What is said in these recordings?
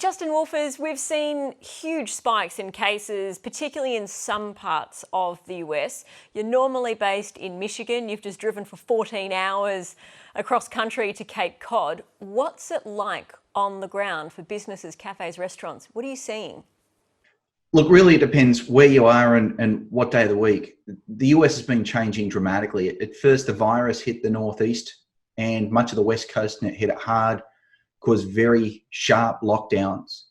Justin Wolfers, we've seen huge spikes in cases, particularly in some parts of the US. You're normally based in Michigan. You've just driven for 14 hours across country to Cape Cod. What's it like on the ground for businesses, cafes, restaurants? What are you seeing? Look, really, it depends where you are and what day of the week. The US has been changing dramatically. At first, the virus hit the Northeast and much of the West Coast, and it hit it hard, caused very sharp lockdowns.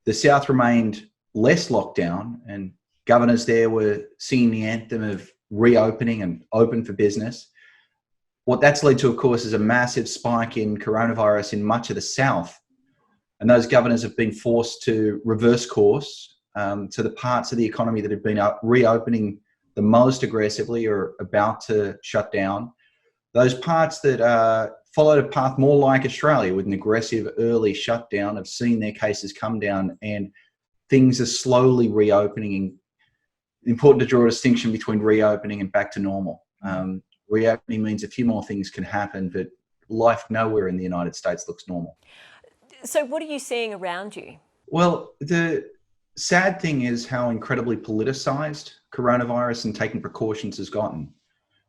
The South remained less lockdown, and governors there were singing the anthem of reopening and open for business. What that's led to, of course, is a massive spike in coronavirus in much of the South. And those governors have been forced to reverse course to the parts of the economy that have been reopening the most aggressively or about to shut down. Those parts that followed a path more like Australia with an aggressive early shutdown have seen their cases come down, and things are slowly reopening. Important to draw a distinction between reopening and back to normal. Reopening means a few more things can happen, but life nowhere in the United States looks normal. So what are you seeing around you? Well, the sad thing is how incredibly politicized coronavirus and taking precautions has gotten.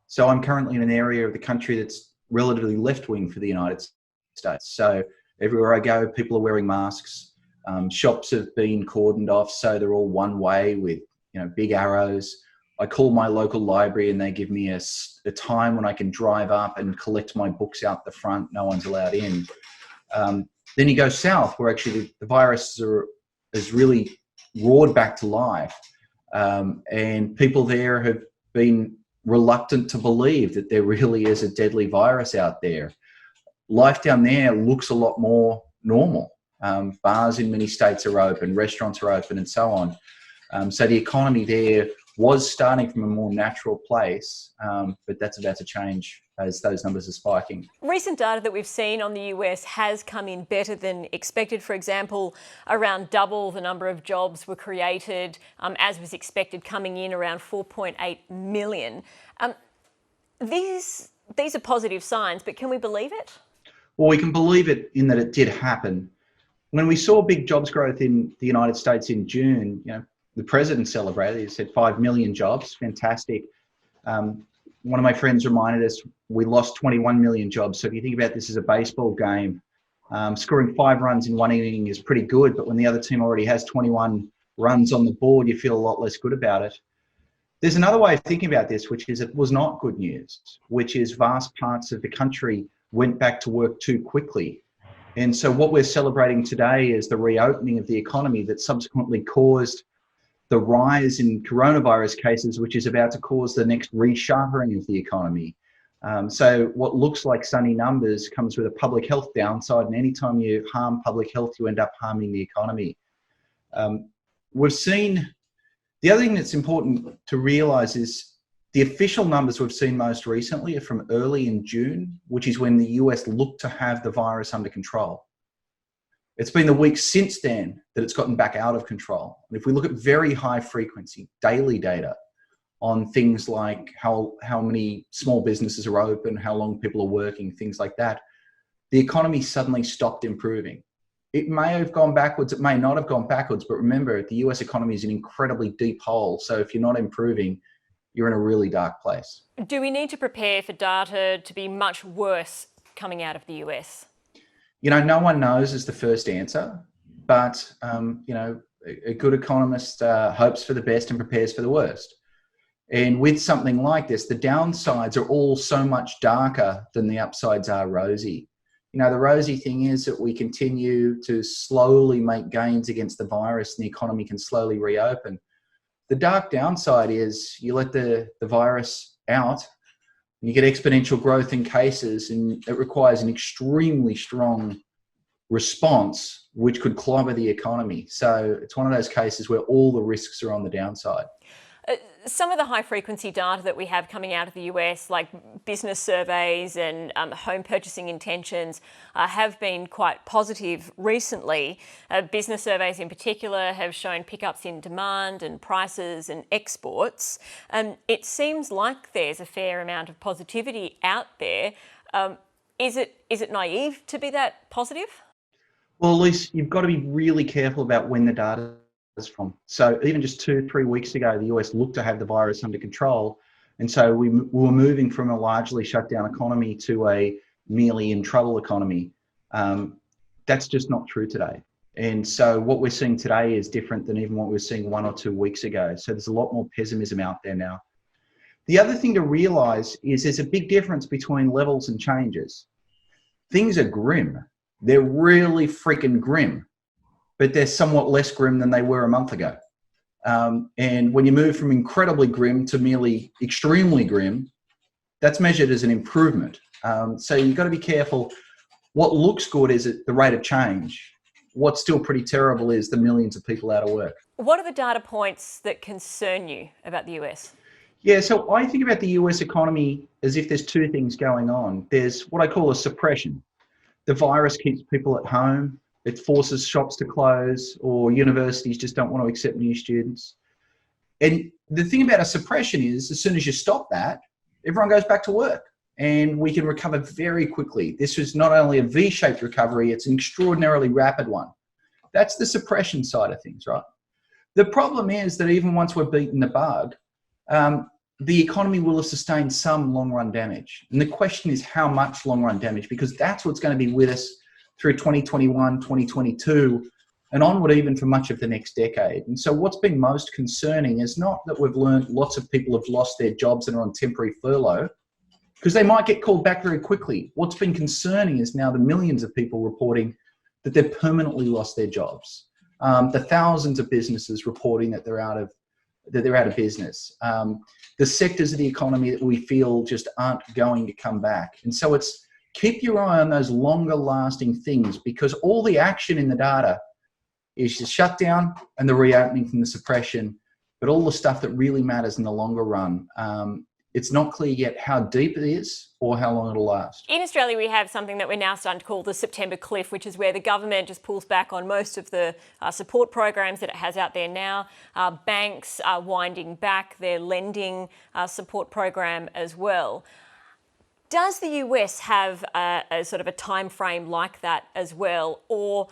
So I'm currently in an area of the country that's relatively left-wing for the United States. So everywhere I go, people are wearing masks. Shops have been cordoned off, so they're all one way with big arrows. I call my local library and they give me a time when I can drive up and collect my books out the front. No one's allowed in. Then you go south, where actually the virus has really roared back to life. And people there have been reluctant to believe that there really is a deadly virus out there. Life down there looks a lot more normal. Bars in many states are open, restaurants are open, and so on. So the economy there was starting from a more natural place, but that's about to change as those numbers are spiking. Recent data that we've seen on the US has come in better than expected. For example, around double the number of jobs were created, as was expected, coming in around 4.8 million. These are positive signs, but can we believe it? Well, we can believe it in that it did happen. When we saw big jobs growth in the United States in June, the president celebrated. He said 5 million jobs, fantastic. One of my friends reminded us we lost 21 million jobs. So if you think about this as a baseball game, scoring 5 runs in one inning is pretty good, but when the other team already has 21 runs on the board, you feel a lot less good about it. There's another way of thinking about this, which is it was not good news, which is vast parts of the country went back to work too quickly. And so what we're celebrating today is the reopening of the economy that subsequently caused the rise in coronavirus cases, which is about to cause the next reshuttering of the economy. So what looks like sunny numbers comes with a public health downside, and anytime you harm public health, you end up harming the economy. We've seen, the other thing that's important to realize is the official numbers we've seen most recently are from early in June, which is when the US looked to have the virus under control. It's been the weeks since then that it's gotten back out of control. And if we look at very high frequency daily data on things like how many small businesses are open, how long people are working, things like that, the economy suddenly stopped improving. It may have gone backwards, it may not have gone backwards, but remember, the US economy is an incredibly deep hole. So if you're not improving, you're in a really dark place. Do we need to prepare for data to be much worse coming out of the US? No one knows is the first answer, but a good economist hopes for the best and prepares for the worst. And with something like this, the downsides are all so much darker than the upsides are rosy. The rosy thing is that we continue to slowly make gains against the virus and the economy can slowly reopen. The dark downside is you let the virus out, you get exponential growth in cases, and it requires an extremely strong response, which could clobber the economy. So it's one of those cases where all the risks are on the downside. Some of the high frequency data that we have coming out of the US, like business surveys and home purchasing intentions, have been quite positive recently. Business surveys in particular have shown pickups in demand and prices and exports. It seems like there's a fair amount of positivity out there. Is it naive to be that positive? Well, at least you've got to be really careful about when the data is from. So even just 2-3 weeks ago, the US looked to have the virus under control. And so we were moving from a largely shut down economy to a merely in trouble economy. That's just not true today. And so what we're seeing today is different than even what we were seeing 1 or 2 weeks ago. So there's a lot more pessimism out there now. The other thing to realize is there's a big difference between levels and changes. Things are grim. They're really freaking grim, but they're somewhat less grim than they were a month ago. And when you move from incredibly grim to merely extremely grim, that's measured as an improvement. So you've got to be careful. What looks good is the rate of change. What's still pretty terrible is the millions of people out of work. What are the data points that concern you about the US? Yeah, so I think about the US economy as if there's two things going on. There's what I call a suppression. The virus keeps people at home. It forces shops to close, or universities just don't want to accept new students. And the thing about a suppression is, as soon as you stop that, everyone goes back to work and we can recover very quickly. This is not only a V-shaped recovery, it's an extraordinarily rapid one. That's the suppression side of things, right? The problem is that even once we're beaten the bug, the economy will have sustained some long-run damage. And the question is how much long-run damage, because that's what's going to be with us through 2021, 2022, and onward even for much of the next decade. And so what's been most concerning is not that we've learned lots of people have lost their jobs and are on temporary furlough, because they might get called back very quickly. What's been concerning is now the millions of people reporting that they've permanently lost their jobs. The thousands of businesses reporting that they're out of business. The sectors of the economy that we feel just aren't going to come back. And so it's keep your eye on those longer lasting things, because all the action in the data is the shutdown and the reopening from the suppression, but all the stuff that really matters in the longer run, it's not clear yet how deep it is or how long it'll last. In Australia, we have something that we're now starting to call the September cliff, which is where the government just pulls back on most of the support programs that it has out there now. Banks are winding back their lending support program as well. Does the US have a sort of a time frame like that as well, or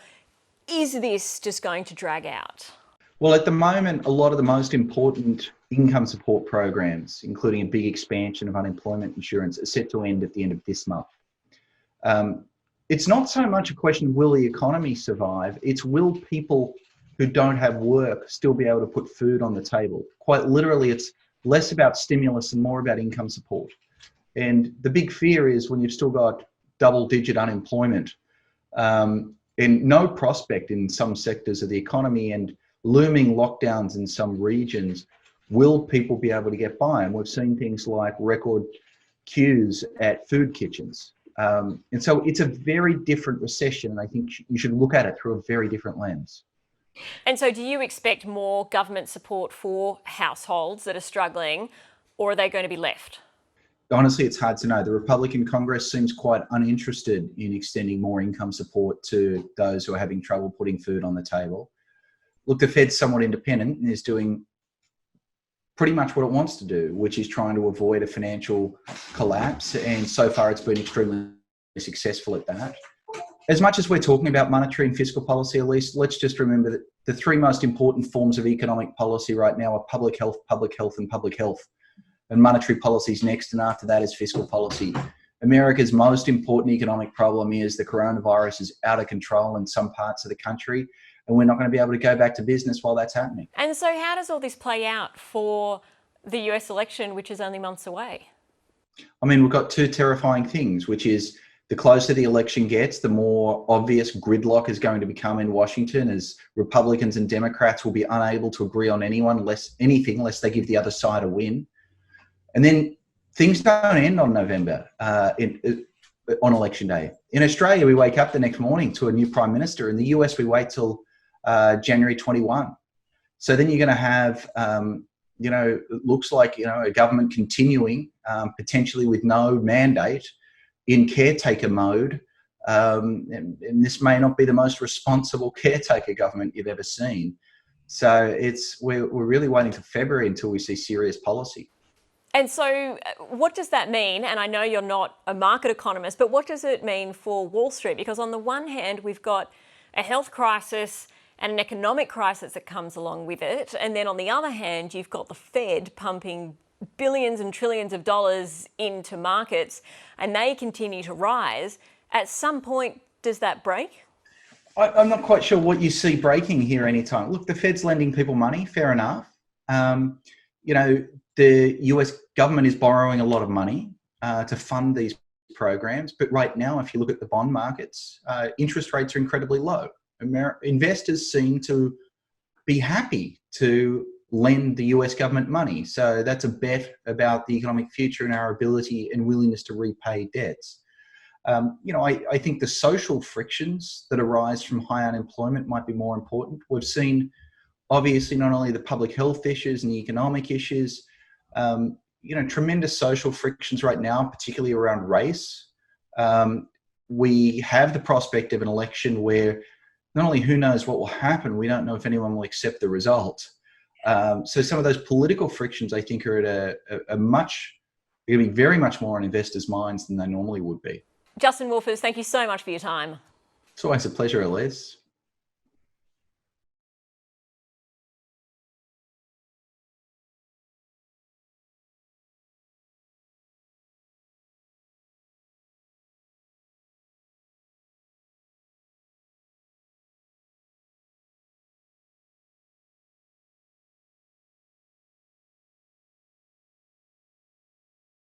is this just going to drag out? Well, at the moment, a lot of the most important income support programs, including a big expansion of unemployment insurance, are set to end at the end of this month. It's not so much a question of will the economy survive, it's will people who don't have work still be able to put food on the table. Quite literally, it's less about stimulus and more about income support. And the big fear is when you've still got double-digit unemployment and no prospect in some sectors of the economy and looming lockdowns in some regions, will people be able to get by? And we've seen things like record queues at food kitchens. And so it's a very different recession, and I think you should look at it through a very different lens. And so do you expect more government support for households that are struggling, or are they going to be left? Honestly, it's hard to know. The Republican Congress seems quite uninterested in extending more income support to those who are having trouble putting food on the table. Look, the Fed's somewhat independent and is doing pretty much what it wants to do, which is trying to avoid a financial collapse. And so far, it's been extremely successful at that. As much as we're talking about monetary and fiscal policy, Elysse, let's just remember that the three most important forms of economic policy right now are public health, and public health. And monetary policy is next, and after that is fiscal policy. America's most important economic problem is the coronavirus is out of control in some parts of the country, and we're not going to be able to go back to business while that's happening. And so how does all this play out for the US election, which is only months away? I mean, we've got two terrifying things, which is the closer the election gets, the more obvious gridlock is going to become in Washington, as Republicans and Democrats will be unable to agree on anything lest they give the other side a win. And then things don't end on November, on election day. In Australia, we wake up the next morning to a new prime minister. In the US, we wait till January 21. So then you're going to have, it looks like, a government continuing, potentially with no mandate, in caretaker mode. And this may not be the most responsible caretaker government you've ever seen. So we're really waiting till February until we see serious policy. And so what does that mean? And I know you're not a market economist, but what does it mean for Wall Street? Because on the one hand, we've got a health crisis and an economic crisis that comes along with it. And then on the other hand, you've got the Fed pumping billions and trillions of dollars into markets, and they continue to rise. At some point, does that break? I'm not quite sure what you see breaking here anytime. Look, the Fed's lending people money, fair enough. You know, the US government is borrowing a lot of money to fund these programs. But right now, if you look at the bond markets, interest rates are incredibly low. Investors seem to be happy to lend the US government money. So that's a bet about the economic future and our ability and willingness to repay debts. You know, I think the social frictions that arise from high unemployment might be more important. We've seen, obviously, not only the public health issues and the economic issues, you know, tremendous social frictions right now, particularly around race. We have the prospect of an election where not only who knows what will happen, we don't know if anyone will accept the result. So some of those political frictions, I think, are at a much, they're going to be very much more on investors' minds than they normally would be. Justin Wolfers, thank you so much for your time. It's always a pleasure, Elysse.